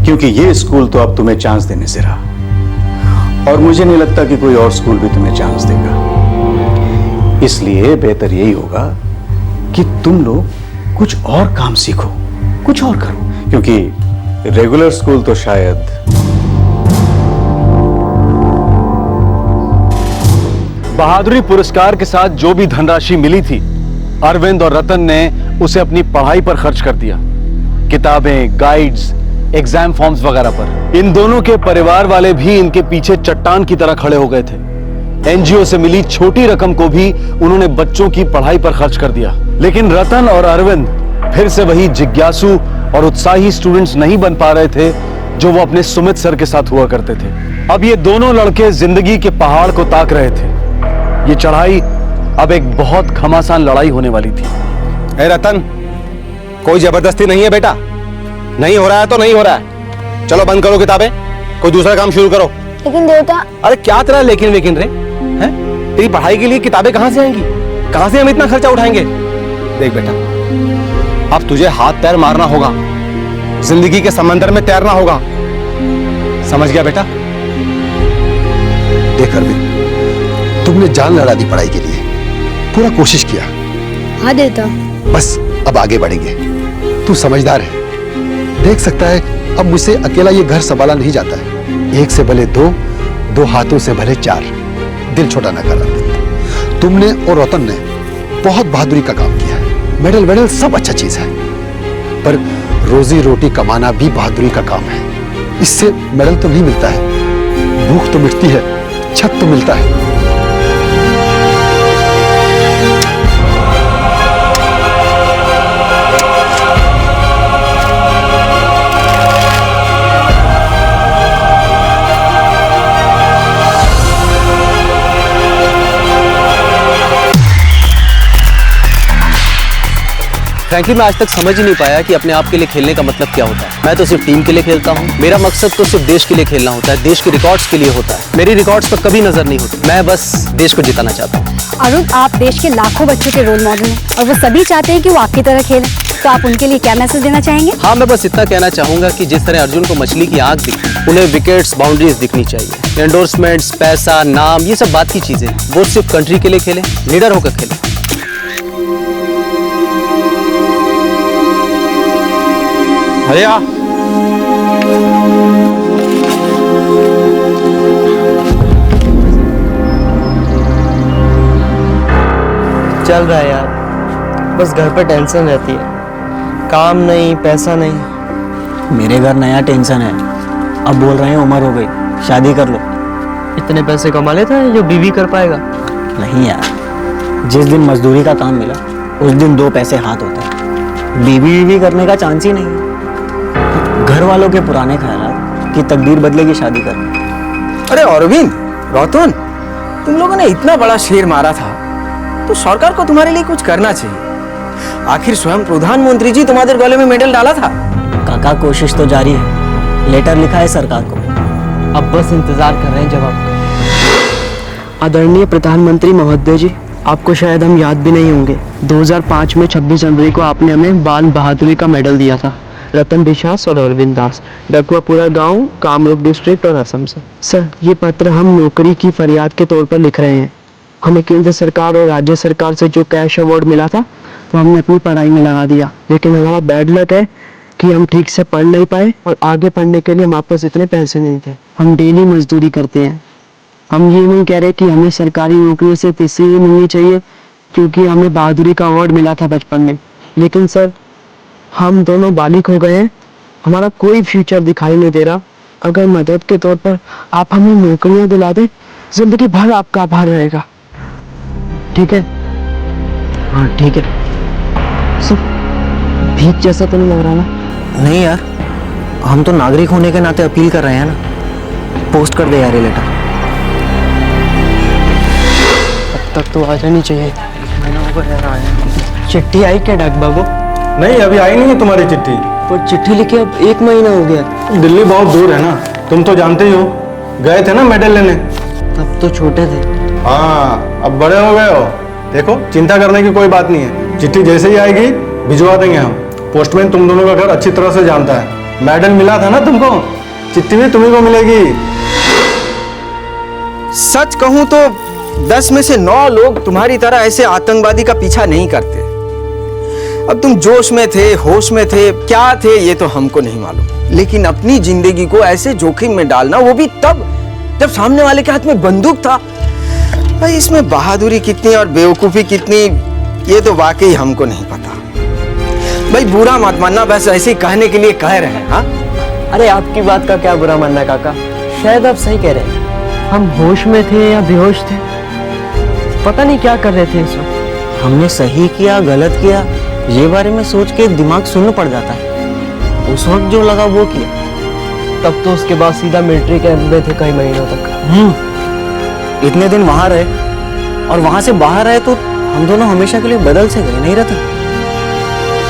क्योंकि ये स्कूल तो अब तुम्हें चांस देने से रहा और मुझे नहीं लगता कि कोई और स्कूल भी तुम्हें चांस देगा। इसलिए बेहतर यही होगा कि तुम लोग कुछ और काम सीखो, कुछ और करो, क्योंकि रेगुलर स्कूल तो शायद बहादुरी पुरस्कार के साथ जो भी धनराशि मिली थी, अरविंद और रतन ने उसे अपनी पढ़ाई पर खर्च कर दिया। किताबें, गाइड्स, एग्जाम फॉर्म्स वगैरह पर। इन दोनों के परिवार वाले भी इनके पीछे चट्टान की तरह खड़े हो गए थे। एनजीओ से मिली छोटी रकम को भी उन्होंने बच्चों की पढ़ाई पर खर्च कर दिया। लेकिन रतन और अरविंद फिर से वही जिज्ञासु और उत्साही स्टूडेंट्स नहीं बन पा रहे थे जो वो अपने सुमित सर के साथ हुआ करते थे। अब ये दोनों लड़के जिंदगी के पहाड़ को ताक रहे थे। ये चढ़ाई अब एक बहुत घमासान लड़ाई होने वाली थी। ए रतन, कोई जबरदस्ती नहीं है बेटा। नहीं हो रहा है तो नहीं हो रहा है। चलो बंद करो किताबें, कोई दूसरा काम शुरू करो। लेकिन देवता। अरे क्या तेरा लेकिन वेकिन रे हैं? तेरी पढ़ाई के लिए किताबें कहां से आएंगी? कहां से हम इतना खर्चा उठाएंगे? देख बेटा, अब तुझे हाथ पैर मारना होगा, जिंदगी के समंदर में तैरना होगा। समझ गया बेटा? देख अरविंद, तुमने जान लड़ा दी पढ़ाई के लिए, पूरा कोशिश किया। हाँ देवता। बस अब आगे बढ़ेंगे। तू समझदार है, देख सकता है अब मुझसे अकेला ये घर संभाला नहीं जाता है। एक से भले दो हाथों से भले 4। दिल छोटा ना कर। तुमने और रतन ने बहुत बहादुरी का काम किया है। मेडल वेडल सब अच्छा चीज है, पर रोजी रोटी कमाना भी बहादुरी का काम है। इससे मेडल तो नहीं मिलता है, भूख तो मिटती है, छत तो मिलता है। फ्रैंकली मैं आज तक समझ ही नहीं पाया कि अपने आप के लिए खेलने का मतलब क्या होता है। मैं तो सिर्फ टीम के लिए खेलता हूँ। मेरा मकसद तो सिर्फ देश के लिए खेलना होता है, देश के रिकॉर्ड्स के लिए होता है। मेरी रिकॉर्ड्स पर कभी नजर नहीं होती। मैं बस देश को जिताना चाहता हूँ। अरुण, आप देश के लाखों बच्चों के रोल मॉडल हैं और वो सभी चाहते हैं कि वो आपकी तरह खेलें, तो आप उनके लिए क्या मैसेज देना चाहेंगे? हाँ, मैं बस इतना कहना चाहूंगा कि जिस तरह अर्जुन को मछली की आंख दिखती, उन्हें विकेट्स, बाउंड्रीज दिखनी चाहिए। एंडोर्समेंट्स, पैसा, नाम, ये सब बात की चीजें, वो सिर्फ कंट्री के लिए खेलें, लीडर होकर खेलें। भैया चल रहा है यार, बस घर पे टेंशन रहती है, काम नहीं, पैसा नहीं। मेरे घर नया टेंशन है, अब बोल रहे हैं उम्र हो गई, शादी कर लो। इतने पैसे कमा लेता है जो बीवी कर पाएगा? नहीं यार, जिस दिन मजदूरी का काम मिला उस दिन 2 पैसे हाथ होते हैं, बीवी करने का चांस ही नहीं है। घर वालों के पुराने ख्यालात कि तकदीर बदलेगी शादी कर। अरे अरविंद, रतन, तुम लोगों ने इतना बड़ा शेर मारा था तो सरकार को तुम्हारे लिए कुछ करना चाहिए। आखिर स्वयं प्रधानमंत्री जी तुम्हारे गले में मेडल डाला था। काका, कोशिश तो जारी है, लेटर लिखा है सरकार को, अब बस इंतजार कर रहे हैं जवाब। आदरणीय प्रधानमंत्री महोदय जी, आपको शायद हम याद भी नहीं होंगे, 2005 में 26 जनवरी को आपने हमें बाल बहादुरी का मेडल दिया था। रतन विश्वास और अरविंद दास, डकुआपुरा गांव, कामरूप डिस्ट्रिक्ट और असम से। सर, ये पत्र हम नौकरी की फरियाद के तौर पर लिख रहे हैं। हमें केंद्र सरकार और राज्य सरकार से जो कैश अवार्ड मिला था तो हमने अपनी पढ़ाई में लगा दिया, लेकिन हमारा बैड लक है कि हम ठीक से पढ़ नहीं पाए और आगे पढ़ने के लिए हमारे पास इतने पैसे नहीं थे। हम डेली मजदूरी करते हैं। हम ये नहीं कह रहे कि हमें सरकारी नौकरियों से इसलिए मिलनी चाहिए क्योंकि हमें बहादुरी का अवार्ड मिला था बचपन में, लेकिन सर हम दोनों बालिग हो गए हैं, हमारा कोई फ्यूचर दिखाई नहीं दे रहा। अगर मदद के तौर पर आप हमें नौकरियां दिला दें, जिंदगी भर आपका आभार रहेगा। ठीक है? हाँ ठीक है। सब भीख जैसा तो नहीं लग रहा ना? नहीं यार, हम तो नागरिक होने के नाते अपील कर रहे हैं ना। पोस्ट कर दे यार ये लेटर। अब तक तो आ जानी चाहिए। महीना हो गया यार आया। चिट्ठी आई क्या डाक बाबू? नहीं, अभी आई नहीं है तुम्हारी चिट्ठी। पर चिट्ठी लिखे अब 1 महीना हो गया। दिल्ली बहुत दूर है ना, तुम तो जानते ही हो। गए थे ना मेडल लेने। तब तो छोटे थे। हाँ, अब बड़े हो गए हो। देखो, चिंता करने की कोई बात नहीं है। चिट्ठी जैसे ही आएगी भिजवा देंगे हम। पोस्टमैन तुम दोनों का घर अच्छी तरह से जानता है। मेडल मिला था ना तुमको, चिट्ठी भी तुम्ही को मिलेगी। सच कहूं तो 10 में से 9 लोग तुम्हारी तरह ऐसे आतंकवादी का पीछा नहीं करते। अब तुम जोश में थे, होश में थे, क्या थे ये तो हमको नहीं मालूम, लेकिन अपनी जिंदगी को ऐसे जोखिम में डालना, वो भी तब जब सामने वाले के हाथ में बंदूक था। भाई, इसमें बहादुरी कितनी और बेवकूफी कितनी, ये तो वाकई हमको नहीं पता। भाई बुरा मत मानना, बस ऐसे कहने के लिए कह रहे हैं। हाँ, अरे आपकी बात का क्या बुरा मानना काका, शायद आप सही कह रहे हैं। हम होश में थे या बेहोश थे, पता नहीं क्या कर रहे थे इस वक्त। हमने सही किया गलत किया ये बारे में सोच के दिमाग सुन्न पड़ जाता है। उस वक्त जो लगा वो किया। तब तो उसके बाद सीधा मिलिट्री कैंप में थे कई महीनों तक। इतने दिन वहां रहे और वहां से बाहर आए तो हम दोनों हमेशा के लिए बदल से गए। नहीं रहता,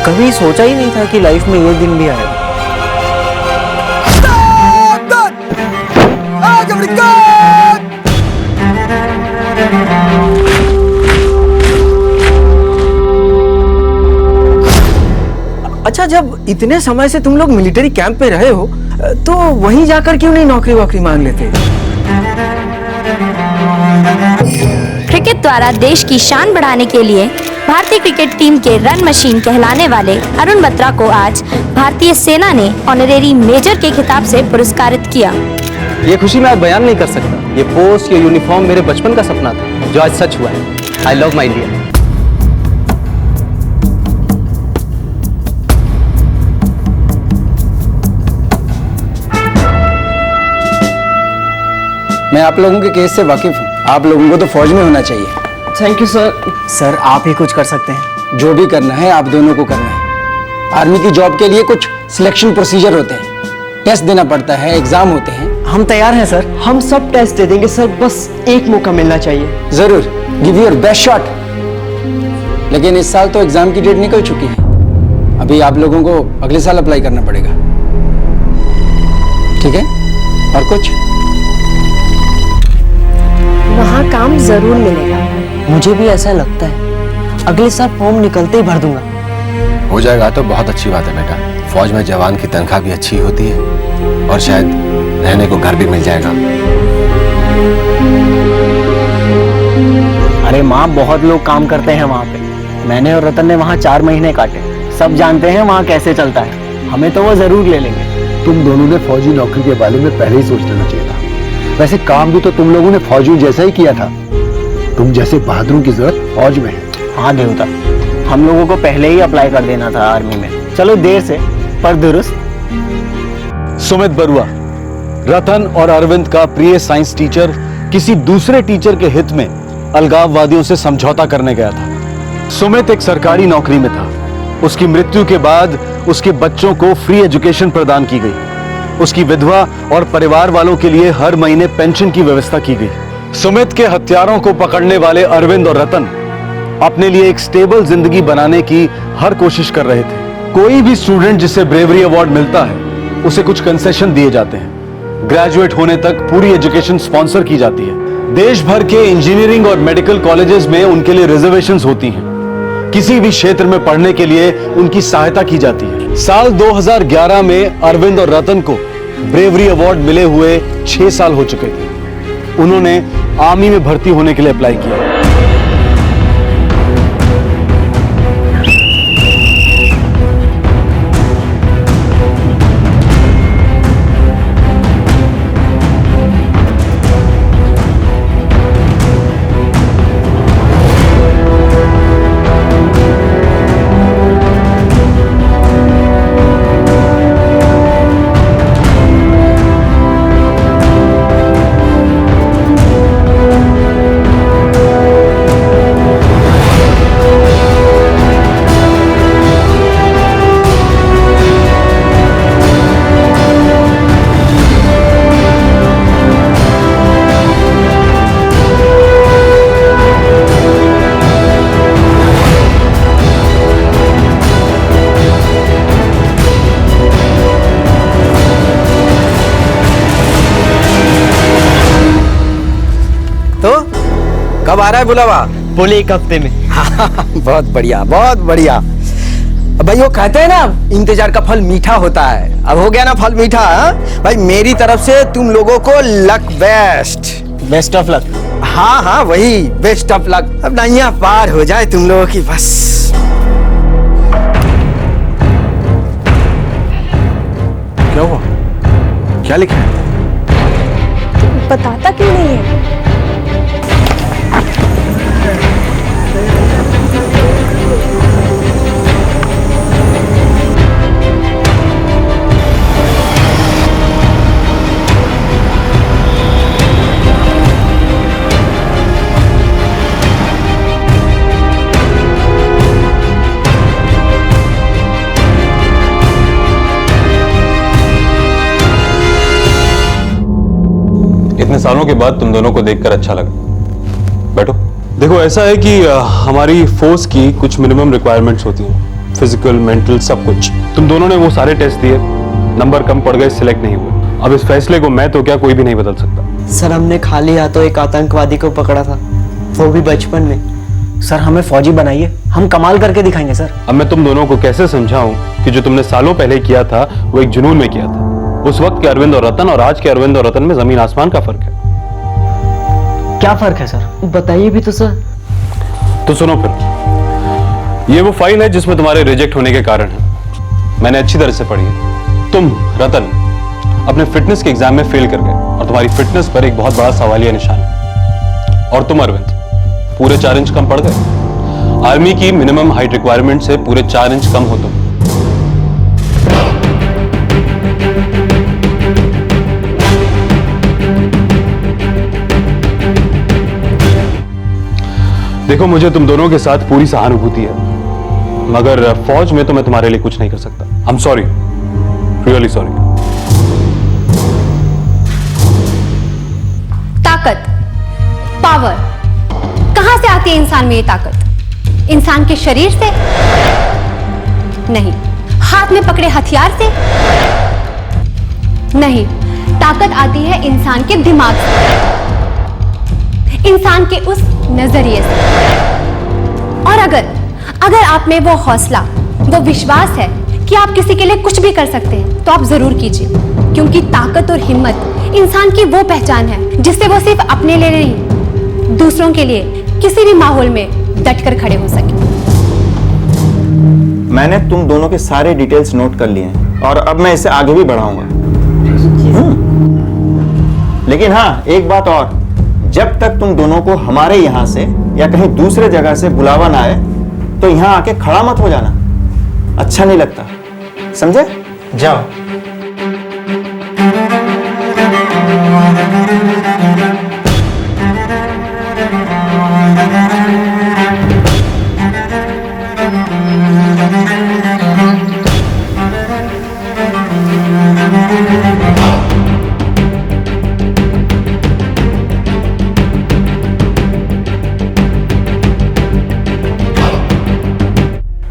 कभी सोचा ही नहीं था कि लाइफ में ये दिन भी आएगा। अच्छा, जब इतने समय से तुम लोग मिलिट्री कैंप में रहे हो तो वहीं जाकर क्यों नहीं नौकरी वोकरी मांग लेते? क्रिकेट द्वारा देश की शान बढ़ाने के लिए भारतीय क्रिकेट टीम के रन मशीन कहलाने वाले अरुण बत्रा को आज भारतीय सेना ने ऑनरेरी मेजर के खिताब से पुरस्कारित किया। ये खुशी मैं आज बयान नहीं कर सकता। ये पोस्ट, ये यूनिफॉर्म मेरे बचपन का सपना था जो आज सच हुआ है। I love my India. मैं आप लोगों के केस से वाकिफ हूँ। आप लोगों को तो फौज में होना चाहिए। Thank you sir. सर आप ही कुछ कर सकते हैं। जो भी करना है आप दोनों को करना है। आर्मी की जॉब के लिए कुछ सिलेक्शन प्रोसीजर होते हैं, टेस्ट देना पड़ता है, एग्जाम होते हैं। हम तैयार हैं सर। हम सब टेस्ट दे देंगे सर, बस एक मौका मिलना चाहिए। जरूर, गिव योर बेस्ट शॉट। लेकिन इस साल तो एग्जाम की डेट निकल चुकी है, अभी आप लोगों को अगले साल अप्लाई करना पड़ेगा, ठीक है? और कुछ? वहाँ काम जरूर मिलेगा। मुझे भी ऐसा लगता है, अगले साल फॉर्म निकलते ही भर दूंगा। हो जाएगा तो बहुत अच्छी बात है बेटा। फौज में जवान की तनख्वाह भी अच्छी होती है और शायद रहने को घर भी मिल जाएगा। अरे माँ, बहुत लोग काम करते हैं वहाँ पे। मैंने और रतन ने वहाँ 4 महीने काटे। सब जानते हैं वहाँ कैसे चलता है। हमें तो वो जरूर ले लेंगे। तुम दोनों ने फौजी नौकरी के बारे में पहले ही सोच लेना चाहिए था। वैसे काम भी तो तुम लोगों ने फौजियों जैसा ही किया था। तुम जैसे बहादुरों की जरूरत फौज में है। हाँ देवता, हम लोगों को पहले ही अप्लाई कर देना था आर्मी में। चलो देर से पर दुरुस्त। सुमित बरुआ, रतन और अरविंद का प्रिय साइंस टीचर किसी दूसरे टीचर के हित में अलगाववादियों से समझौता करने गया था। सुमित एक सरकारी नौकरी में था। उसकी मृत्यु के बाद उसके बच्चों को फ्री एजुकेशन प्रदान की गई। उसकी विधवा और परिवार वालों के लिए हर महीने पेंशन की व्यवस्था की गई। सुमित के हत्यारों को पकड़ने वाले अरविंद और रतन अपने लिए एक स्टेबल जिंदगी बनाने की हर कोशिश कर रहे थे। कोई भी स्टूडेंट जिसे ब्रेवरी अवार्ड मिलता है उसे कुछ कंसेशन दिए जाते हैं। ग्रेजुएट होने तक पूरी एजुकेशन स्पॉन्सर की जाती है। देश भर के इंजीनियरिंग और मेडिकल कॉलेजेस में उनके लिए रिजर्वेशंस होती हैं। किसी भी क्षेत्र में पढ़ने के लिए उनकी सहायता की जाती है। साल 2011 में अरविंद और रतन को ब्रेवरी अवार्ड मिले हुए 6 साल हो चुके थे। उन्होंने आर्मी में भर्ती होने के लिए अप्लाई किया। कब आ रहा है बुलावा? बोले 1 हफ्ते में। बहुत बढ़िया, बहुत बढ़िया। भाई वो कहते हैं ना, इंतजार का फल मीठा होता है। अब हो गया ना फल मीठा। भाई मेरी तरफ से तुम लोगों को luck best. Best of luck. हाँ हाँ वही, बेस्ट ऑफ लक। अब नैया पार हो जाए तुम लोगों की बस। क्या हुआ? क्या लिखा है? बताता क्यों नहीं है? इतने सालों के बाद तुम दोनों को देखकर अच्छा लगा। बैठो। देखो ऐसा है कि हमारी फोर्स की कुछ मिनिमम रिक्वायरमेंट्स होती हैं, फिजिकल, मेंटल, सब कुछ। तुम दोनों ने वो सारे टेस्ट दिए, नंबर कम पड़ गए, सिलेक्ट नहीं हुए। अब इस फैसले को मैं तो क्या कोई भी नहीं बदल सकता। सर हमने खाली हाथों एक आतंकवादी को पकड़ा था, वो भी बचपन में। सर हमें फौजी बनाइए, हम कमाल करके दिखाएंगे सर। अब मैं तुम दोनों को कैसे समझाऊं कि जो तुमने सालों पहले किया था वो एक जुनून में किया था। उस वक्त के अरविंद और रतन और आज के अरविंद और रतन में जमीन आसमान का फर्क है। क्या फर्क है सर? बताइए भी तो सर। तो सुनो फिर, ये वो फाइल है जिसमें तुम्हारे रिजेक्ट होने के कारण है। मैंने अच्छी तरह से पढ़ी है। तुम रतन अपने फिटनेस के एग्जाम में फेल कर गए और तुम्हारी फिटनेस पर एक बहुत बड़ा सवालिया निशान है। और तुम अरविंद पूरे 4 इंच कम पड़ गए। आर्मी की मिनिमम हाइट रिक्वायरमेंट से पूरे 4 इंच कम हो तुम। देखो, मुझे तुम दोनों के साथ पूरी सहानुभूति है, मगर फौज में तो मैं तुम्हारे लिए कुछ नहीं कर सकता। I am sorry, really sorry. ताकत, पावर, कहां से आती है इंसान में ये ताकत? इंसान के शरीर से? नहीं। हाथ में पकड़े हथियार से? नहीं। ताकत आती है इंसान के दिमाग से, इंसान के उस नजरिए से। और अगर आप में वो हौसला, वो विश्वास है कि आप किसी के लिए कुछ भी कर सकते हैं, तो आप जरूर कीजिए, क्योंकि ताकत और हिम्मत इंसान की वो पहचान है जिससे वो सिर्फ अपने लिए नहीं, दूसरों के लिए किसी भी माहौल में डटकर खड़े हो सके। मैंने तुम दोनों के सारे डिटेल्स नोट कर लिए हैं और अब मैं इसे आगे भी बढ़ाऊंगा। लेकिन हाँ, एक बात और, जब तक तुम दोनों को हमारे यहां से या कहीं दूसरे जगह से बुलावा ना आए, तो यहां आके खड़ा मत हो जाना, अच्छा नहीं लगता, समझे? जाओ।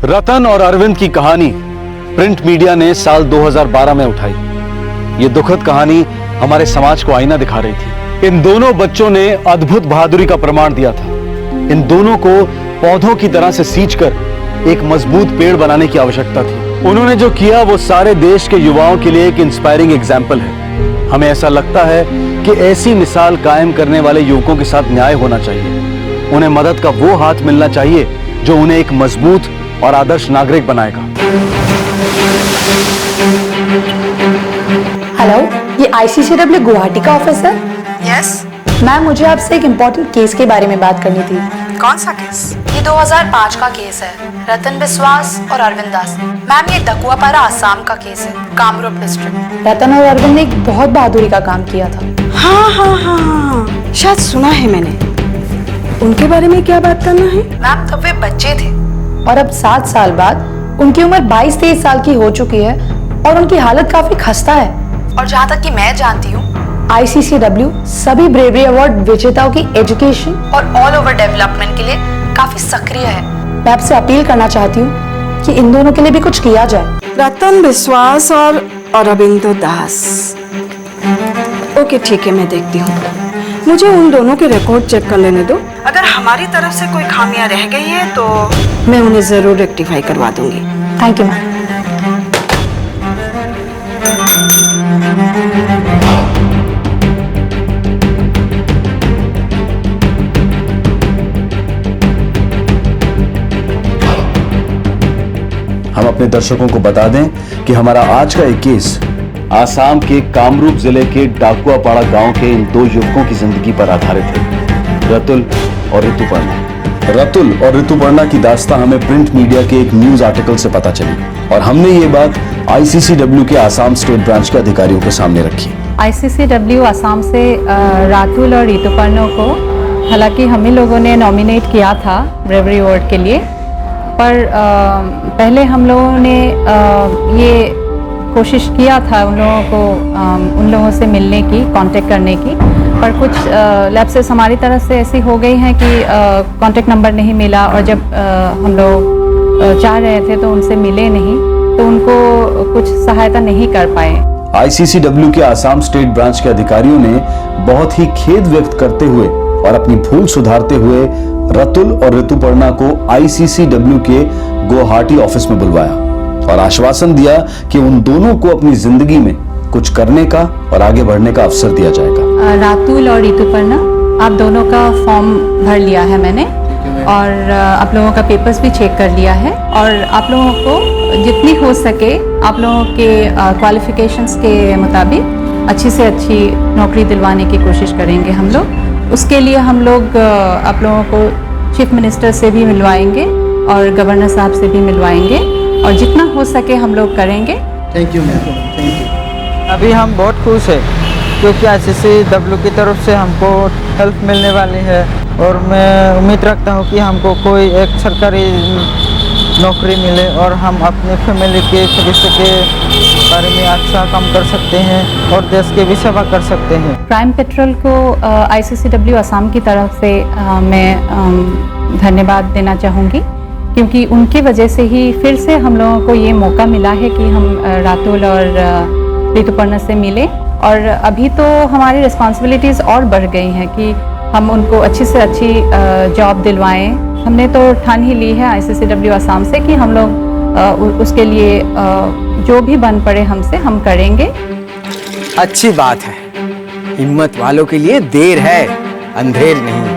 रतन और अरविंद की कहानी प्रिंट मीडिया ने साल 2012 में उठाई। ये दुखद कहानी हमारे समाज को आईना दिखा रही थी। इन दोनों बच्चों ने अद्भुत बहादुरी का प्रमाण दिया था। इन दोनों को पौधों की तरह से सींचकर एक मजबूत पेड़ बनाने की आवश्यकता थी। उन्होंने जो किया वो सारे देश के युवाओं के लिए एक इंस्पायरिंग एग्जाम्पल है। हमें ऐसा लगता है कि ऐसी मिसाल कायम करने वाले युवकों के साथ न्याय होना चाहिए। उन्हें मदद का वो हाथ मिलना चाहिए जो उन्हें एक मजबूत और आदर्श नागरिक बनाएगा। हेलो, ये ICCW गुवाहाटी का ऑफिस है? यस मैम, मुझे आपसे एक इम्पोर्टेंट केस के बारे में बात करनी थी। कौन सा केस? ये 2005 का केस है, रतन बिस्वास और अरविंद दास। मैम, ये डकुआपारा आसाम का केस है, कामरूप डिस्ट्रिक्ट। रतन और अरविंद ने एक बहुत बहादुरी का काम किया था। हाँ, शायद सुना है मैंने। उनके बारे में क्या बात करना है? मैम, तब वे बच्चे थे और अब 7 साल बाद उनकी उम्र 22-23 साल की हो चुकी है और उनकी हालत काफी खस्ता है। और जहाँ तक कि मैं जानती हूँ, ICCW सभी ब्रेवरी अवार्ड विजेताओं की एजुकेशन और ऑल ओवर डेवलपमेंट के लिए काफी सक्रिय है। मैं आपसे अपील करना चाहती हूँ कि इन दोनों के लिए भी कुछ किया जाए। रतन बिस्वास और अरविंद दास। ओके, ठीक है, मैं देखती हूँ। मुझे उन दोनों के रिकॉर्ड चेक कर लेने दो। अगर हमारी तरफ से कोई खामियां रह गई है तो मैं उन्हें जरूर रेक्टिफाई करवा दूंगी। Thank you ma'am. हम अपने दर्शकों को बता दें कि हमारा आज का एक केस आसाम के कामरूप जिले के डाकुआपाड़ा गांव के इन दो युवकों की जिंदगी पर आधारित है, रतुल और ऋतुपर्णा। रतुल और ऋतुपर्णा की दास्तां हमें प्रिंट मीडिया के एक न्यूज आर्टिकल से पता चली और हमने ये बात ICCW के आसाम स्टेट ब्रांच के अधिकारियों के सामने रखी। ICCW आसाम से रातुल और ऋतुपर्णा को हालांकि हम ही लोगों ने नॉमिनेट किया था ब्रेवरी अवार्ड के लिए, पर पहले हम लोगों ने ये कोशिश किया था उन लोगों से मिलने की, कांटेक्ट करने की, पर कुछ लैप्सेस हमारी तरफ से ऐसी हो गई हैं कि कांटेक्ट नंबर नहीं मिला और जब हम लोग चाह रहे थे तो उनसे मिले नहीं, तो उनको कुछ सहायता नहीं कर पाए। ICCW के आसाम स्टेट ब्रांच के अधिकारियों ने बहुत ही खेद व्यक्त करते हुए और अपनी भूल सुधारते हुए रतुल और ऋतुपर्णा को ICCW के गुवाहाटी ऑफिस में बुलवाया और आश्वासन दिया कि उन दोनों को अपनी जिंदगी में कुछ करने का और आगे बढ़ने का अवसर दिया जाएगा। रातुल और ऋतुपर्णा, आप दोनों का फॉर्म भर लिया है मैंने और आप लोगों का पेपर्स भी चेक कर लिया है और आप लोगों को जितनी हो सके आप लोगों के क्वालिफिकेशंस के मुताबिक अच्छी से अच्छी नौकरी दिलवाने की कोशिश करेंगे हम लोग। उसके लिए हम लोग आप लोगों को चीफ मिनिस्टर से भी मिलवाएंगे और गवर्नर साहब से भी मिलवाएंगे और जितना हो सके हम लोग करेंगे। Thank you ma'am, thank you. अभी हम बहुत खुश हैं क्योंकि ICCW की तरफ से हमको हेल्प मिलने वाली है और मैं उम्मीद रखता हूँ कि हमको कोई एक सरकारी नौकरी मिले और हम अपने फैमिली के सदस्य के बारे में अच्छा काम कर सकते हैं और देश की भी सेवा कर सकते हैं। क्राइम पेट्रोल को ICCW असम की तरफ से मैं धन्यवाद देना चाहूँगी, क्योंकि उनकी वजह से ही फिर से हम लोगों को ये मौका मिला है कि हम रातुल और ऋतुपर्णा से मिले। और अभी तो हमारी रिस्पॉन्सिबिलिटीज़ और बढ़ गई हैं कि हम उनको अच्छी से अच्छी जॉब दिलवाएं। हमने तो ठान ही ली है ICCW असम से कि हम लोग उसके लिए जो भी बन पड़े हमसे हम करेंगे। अच्छी बात है, हिम्मत वालों के लिए देर है, अंधेर नहीं।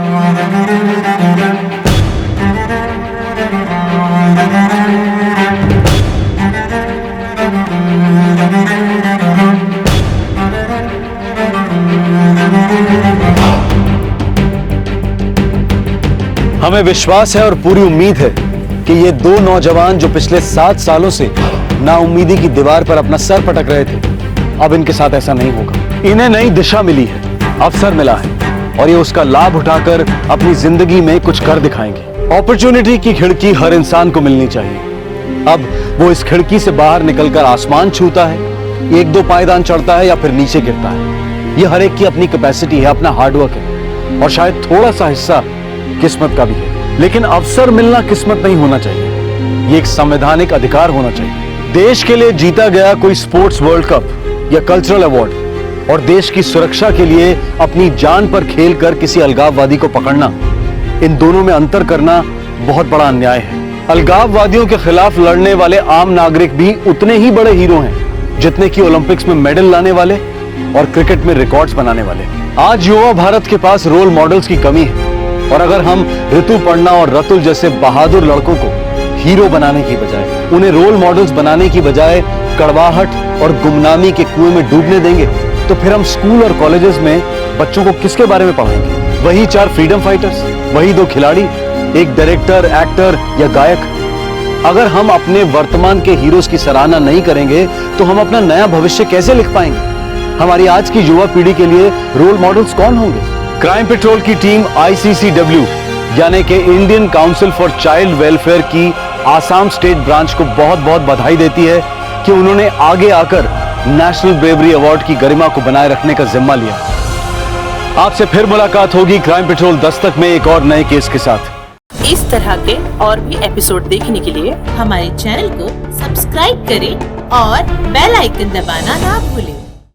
हमें विश्वास है और पूरी उम्मीद है कि ये दो नौजवान जो पिछले 7 सालों से नाउम्मीदी की दीवार पर अपना सर पटक रहे थे, अब इनके साथ ऐसा नहीं होगा। इन्हें नई दिशा मिली है, अवसर मिला है और ये उसका लाभ उठाकर अपनी जिंदगी में कुछ कर दिखाएंगे। अपॉर्चुनिटी की खिड़की हर इंसान को मिलनी चाहिए। अब वो इस खिड़की से बाहर निकलकर आसमान छूता है, 1-2 पायदान चढ़ता है या फिर नीचे गिरता है। ये हर एक की अपनी कैपेसिटी है, अपना हार्डवर्क है और शायद थोड़ा सा हिस्सा किस्मत का भी है। लेकिन अवसर मिलना किस्मत नहीं होना चाहिए, ये एक संवैधानिक अधिकार होना चाहिए। देश के लिए जीता गया कोई स्पोर्ट्स वर्ल्ड कप या कल्चरल अवार्ड और देश की सुरक्षा के लिए अपनी जान पर खेलकर किसी अलगाववादी को पकड़ना, इन दोनों में अंतर करना बहुत बड़ा अन्याय है। अलगाववादियों के खिलाफ लड़ने वाले आम नागरिक भी उतने ही बड़े हीरो हैं जितने कि ओलंपिक्स में मेडल लाने वाले और क्रिकेट में रिकॉर्ड्स बनाने वाले। आज युवा भारत के पास रोल मॉडल्स की कमी है और अगर हम ऋतुपर्णा और रतुल जैसे बहादुर लड़कों को हीरो बनाने की बजाय, उन्हें रोल मॉडल्स बनाने की बजाय कड़वाहट और गुमनामी के कुएं में डूबने देंगे तो फिर हम स्कूल और कॉलेजेस में बच्चों को किसके बारे में पढ़ाएंगे? वही 4 फ्रीडम फाइटर्स, वही 2 खिलाड़ी, एक डायरेक्टर, एक्टर या गायक। अगर हम अपने वर्तमान के हीरोज की सराहना नहीं करेंगे तो हम अपना नया भविष्य कैसे लिख पाएंगे? हमारी आज की युवा पीढ़ी के लिए रोल मॉडल्स कौन होंगे? क्राइम पेट्रोल की टीम ICCW यानी कि Indian council for child welfare की आसाम स्टेट ब्रांच को बहुत बहुत बधाई देती है कि उन्होंने आगे आकर नेशनल ब्रेवरी अवार्ड की गरिमा को बनाए रखने का जिम्मा लिया। आपसे फिर मुलाकात होगी क्राइम पेट्रोल दस्तक में एक और नए केस के साथ। इस तरह के और भी एपिसोड देखने के लिए हमारे चैनल को सब्सक्राइब करें और बेल आइकन दबाना ना भूलें।